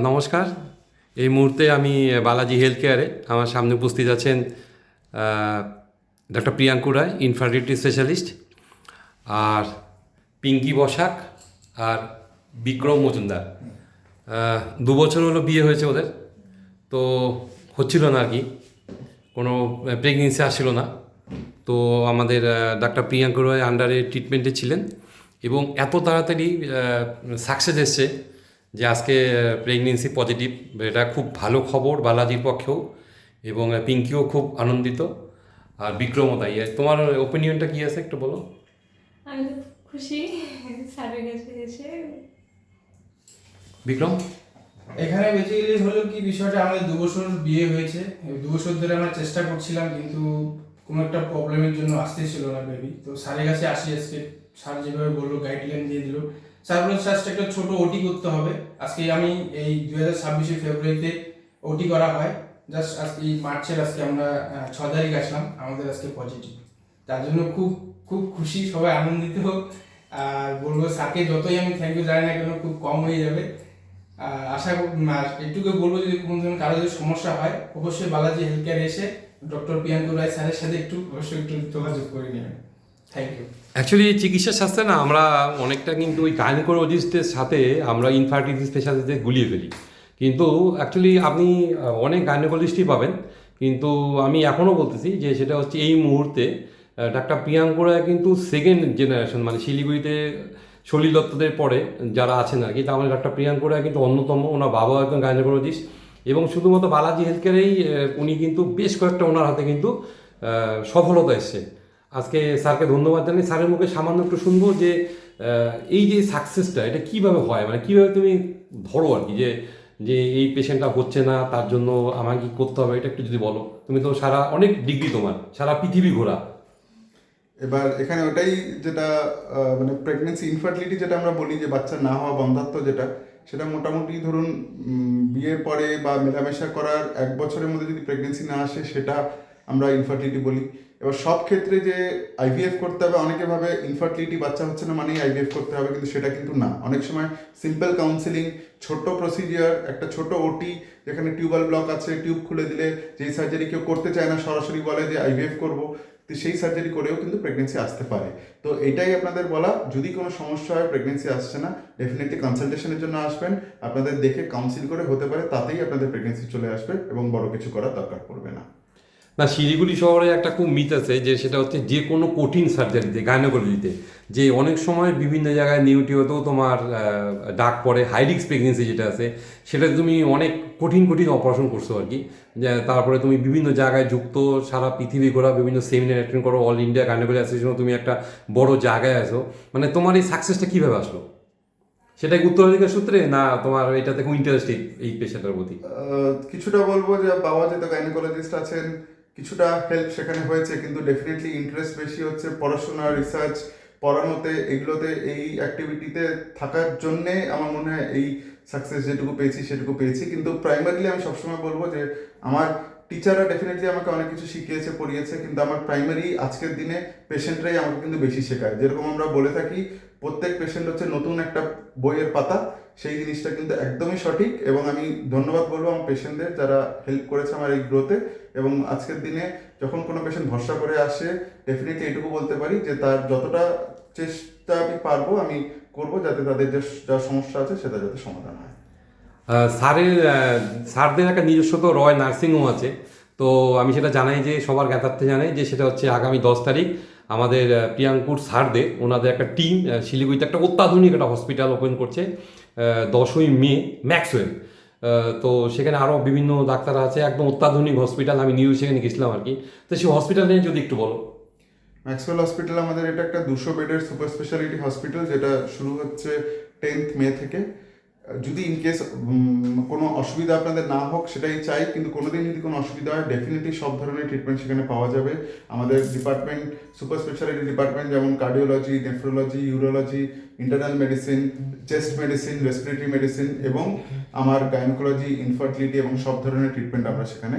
নমস্কার। এই মুহূর্তে আমি বালাজি হেলথ কেয়ারে আমার সামনে উপস্থিত আছেন ডক্টর প্রিয়াঙ্কু রায়, ইনফার্টিলিটি স্পেশালিস্ট, আর পিঙ্কি বসাক আর বিক্রম মজুমদার। 2 বছর হলো বিয়ে হয়েছে ওদের, তো হচ্ছিল না আর কি, কোনো প্রেগনেন্সি আসছিল না। তো আমাদের ডাক্তার প্রিয়াঙ্কু রায় আন্ডারে ট্রিটমেন্টে ছিলেন এবং এত তাড়াতাড়ি সাকসেস এসছে যে আজকে প্রেগনেন্সি পজিটিভ। এটা খুব ভালো খবর বালাজির পক্ষেও, এবং পিঙ্কিও খুব আনন্দিত, আর বিক্রমও তাই। তোমার ওপিনিয়নটা কী আছে একটু বলো। আমি তো খুশি স্যারের কাছে এসে। বিক্রম? এখানে বেসিক্যালি হলো কি বিষয়টা, আমাদের 2 বছর বিয়ে হয়েছে, 2 বছর ধরে আমরা চেষ্টা করছিলাম, কিন্তু কোনো একটা প্রবলেমের জন্য আসতেছিল না বেবি। তো স্যারের কাছে আসি আজকে, স্যার যেভাবে বললো গাইডলাইন দিয়ে দিল। স্যার বললো জাস্ট একটা ছোট ওটি করতে হবে। আজকে আমি এই 2026 ফেব্রুয়ারিতে ওটি করা হয়। জাস্ট আজকে এই মার্চের আজকে আমরা 6 তারিখ আসলাম, আমাদের আজকে পজিটিভ। তার জন্য খুব খুব খুশি, সবাই আনন্দিত। আর বলবো স্যারকে যতই আমি থ্যাংক ইউ জানি না কেন, খুব কম হয়ে যাবে। আশা একটুকু বলবো, যদি কোনো ধরনের কারো যদি সমস্যা হয় অবশ্যই বালাজি হেলথ কেয়ারে এসে ডক্টর প্রিয়াঙ্কু রায় স্যারের সাথে অবশ্যই একটু যোগাযোগ করে নেবেন। Thank you. অ্যাকচুয়ালি চিকিৎসা শাস্ত্রে না আমরা অনেকটা কিন্তু ওই গাইনোকোলজিস্টের সাথে আমরা ইনফার্টিলিটি স্পেশালিস্টদের গুলিয়ে ফেলি, কিন্তু অ্যাকচুয়ালি আপনি অনেক গাইনোকোলজিস্টই পাবেন। কিন্তু আমি এখনও বলতেছি যে সেটা হচ্ছে এই মুহূর্তে ডাক্তার প্রিয়াঙ্কু রায় কিন্তু সেকেন্ড জেনারেশন, মানে শিলিগুড়িতে সলিল দত্তদের পরে যারা আছেন আর কি, তার মানে ডাক্তার প্রিয়াঙ্কু রায় কিন্তু অন্যতম। ওনার বাবা একজন গাইনোকোলজিস্ট, এবং শুধুমাত্র বালাজি হেলথ কেয়ারেই উনি কিন্তু বেশ কয়েকটা ওনার হাতে কিন্তু সফলতা এসছে। আজকে স্যারকে ধন্যবাদ জানাই। স্যারের মুখে সামান্য একটু শুনবো যে এই যে সাকসেসটা এটা কীভাবে হয়, মানে কীভাবে তুমি ধরো আর কি, যে যে এই পেশেন্টটা হচ্ছে না, তার জন্য আমাকে কী করতে হবে, এটা একটু যদি বলো। তুমি তো সারা অনেক ডিগ্রি, তোমার সারা পৃথিবী ঘোরা। এবার এখানে ওটাই যেটা মানে প্রেগনেন্সি ইনফার্টিলিটি যেটা আমরা বলি, যে বাচ্চা না হওয়া বন্ধাত্ব যেটা, সেটা মোটামুটি ধরুন বিয়ের পরে বা মেলামেশা করার 1 বছরের মধ্যে যদি প্রেগনেন্সি না আসে সেটা আমরা ইনফার্টিলিটি বলি। এবার সব ক্ষেত্রে যে আইভিএফ করতে হবে, অনেকে ভাবে ইনফার্টিলিটি বাচ্চা হচ্ছে না মানেই আইভিএফ করতে হবে, কিন্তু সেটা কিন্তু না। অনেক সময় সিম্পল কাউন্সিলিং, ছোট্ট প্রসিজিয়ার, একটা ছোট ওটি যেখানে টিউবাল ব্লক আছে, টিউব খুলে দিলে, যেই সার্জারি কেউ করতে চায় না সরাসরি বলে যে আইভিএফ করবো, তো সেই সার্জারি করেও কিন্তু প্রেগনেন্সি আসতে পারে। তো এটাই আপনাদের বলা, যদি কোনো সমস্যা হয় প্রেগনেন্সি আসছে না, ডেফিনেটলি কনসালটেশনের জন্য আসবেন। আপনাদের দেখে কাউন্সিল করে হতে পারে তাতেই আপনাদের প্রেগনেন্সি চলে আসবে এবং বড় কিছু করার দরকার পড়বে না। না, শিলিগুড়ি শহরে একটা খুব মিথ আছে যে সেটা হচ্ছে যে কোনো কঠিন সার্জারিতে, গাইনোকোলজিতে, যে অনেক সময় বিভিন্ন জায়গায় নিউটিওতেও তোমার ডাক পড়ে, হাই রিস্ক প্রেগনেন্সি যেটা আছে সেটা তুমি অনেক কঠিন কঠিন অপারেশন করছো আর কি। তারপরে তুমি বিভিন্ন জায়গায় যুক্ত, সারা পৃথিবী ঘোরা, বিভিন্ন সেমিনার অ্যাটেন্ড করো, অল ইন্ডিয়া গাইনোকোলজি অ্যাসোসিয়েশন, তুমি একটা বড় জায়গায় আসো। মানে তোমার এই সাকসেসটা কীভাবে আসলো? সেটা কি উত্তরাধিকার সূত্রে, না তোমার এটাতে খুব ইন্টারেস্টেড এই পেশাটার প্রতি? কিছুটা বলবো যে বাবা যেহেতু গাইনোকোলজিস্ট আছেন, কিছুটা হেল্প সেখানে হয়েছে, কিন্তু ডেফিনেটলি ইন্টারেস্ট বেশি হচ্ছে পড়াশোনা, রিসার্চ, পড়ানোতে, এগুলোতে, এই অ্যাক্টিভিটিতে থাকার জন্যে আমার মনে হয় এই সাকসেস যেটুকু পেয়েছি সেটুকু পেয়েছি। কিন্তু প্রাইমারিলি আমি সবসময় বলবো যে আমার টিচাররা ডেফিনেটলি আমাকে অনেক কিছু শিখিয়েছে, পড়িয়েছে, কিন্তু আমার প্রাইমারি আজকের দিনে পেশেন্টরাই আমাকে কিন্তু বেশি শেখায়। যেরকম আমরা বলে থাকি প্রত্যেক পেশেন্ট হচ্ছে নতুন একটা বইয়ের পাতা, সেই জিনিসটা কিন্তু একদমই সঠিক। এবং আমি ধন্যবাদ বলবো আমার পেশেন্টদের যারা হেল্প করেছে আমার এই গ্রোথে। এবং আজকের দিনে যখন কোনো পেশেন্ট ভরসা করে আসে, ডেফিনেটলি এটুকু বলতে পারি যে তার যতটা চেষ্টা আমি পারবো আমি করবো যাতে তাদের যে যা সমস্যা আছে সেটা যাতে সমাধান হয়। স্যারদের একটা নিজস্ব তো রয় নার্সিংহোম আছে, তো আমি সেটা জানাই, যে সবার জ্ঞাতার্থে জানাই যে সেটা হচ্ছে আগামী 10 তারিখ আমাদের প্রিয়াঙ্কুর স্যারদের, ওনাদের একটা টিম শিলিগুড়িতে একটা অত্যাধুনিক একটা হসপিটাল ওপেন করছে 10ই মে, ম্যাক্সওয়েল। তো সেখানে আরও বিভিন্ন ডাক্তার আছে, একদম অত্যাধুনিক হসপিটাল। আমি নিউ সেখানে গেছিলাম আর কি। তো সেই হসপিটাল নিয়ে যদি একটু বলো। ম্যাক্সওয়েল হসপিটাল আমাদের এটা একটা 200 বেডের সুপার স্পেশালিটি হসপিটাল, যেটা শুরু হচ্ছে 10th মে থেকে। যদি ইনকেস কোনো অসুবিধা আপনাদের না হোক সেটাই চাই, কিন্তু কোনোদিন যদি কোনো অসুবিধা হয় ডেফিনেটলি সব ধরনের ট্রিটমেন্ট সেখানে পাওয়া যাবে। আমাদের ডিপার্টমেন্ট, সুপার স্পেশালিটি ডিপার্টমেন্ট, যেমন cardiology, nephrology, urology, internal medicine, chest medicine, respiratory medicine, এবং আমার গাইনোকোলজি, ইনফার্টিলিটি এবং সব ধরনের ট্রিটমেন্ট আমরা সেখানে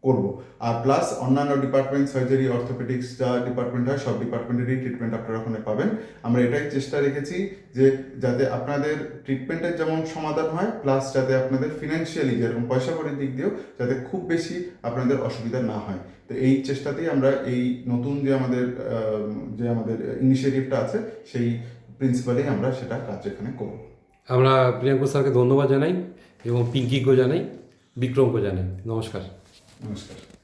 করব। আর প্লাস অন্যান্য ডিপার্টমেন্ট, সার্জারি, অর্থোপেডিক্স যা ডিপার্টমেন্ট হয় সব ডিপার্টমেন্টেরই ট্রিটমেন্ট আপনারা ওখানে পাবেন। আমরা এটাই চেষ্টা রেখেছি যে যাতে আপনাদের ট্রিটমেন্টের যেমন সমাধান হয়, প্লাস যাতে আপনাদের ফিনান্সিয়ালি যেরকম পয়সা কড়ির দিক দিয়েও যাতে খুব বেশি আপনাদের অসুবিধা না হয়। তো এই চেষ্টাতেই আমরা এই নতুন যে আমাদের ইনিশিয়েটিভটা আছে সেই প্রিন্সিপালেই আমরা সেটা কাজ এখানে করব। আমরা প্রিয়াঙ্কু স্যারকে ধন্যবাদ জানাই এবং পিঙ্কিকেও জানাই, বিক্রমকেও জানাই। নমস্কার। নমস্কার।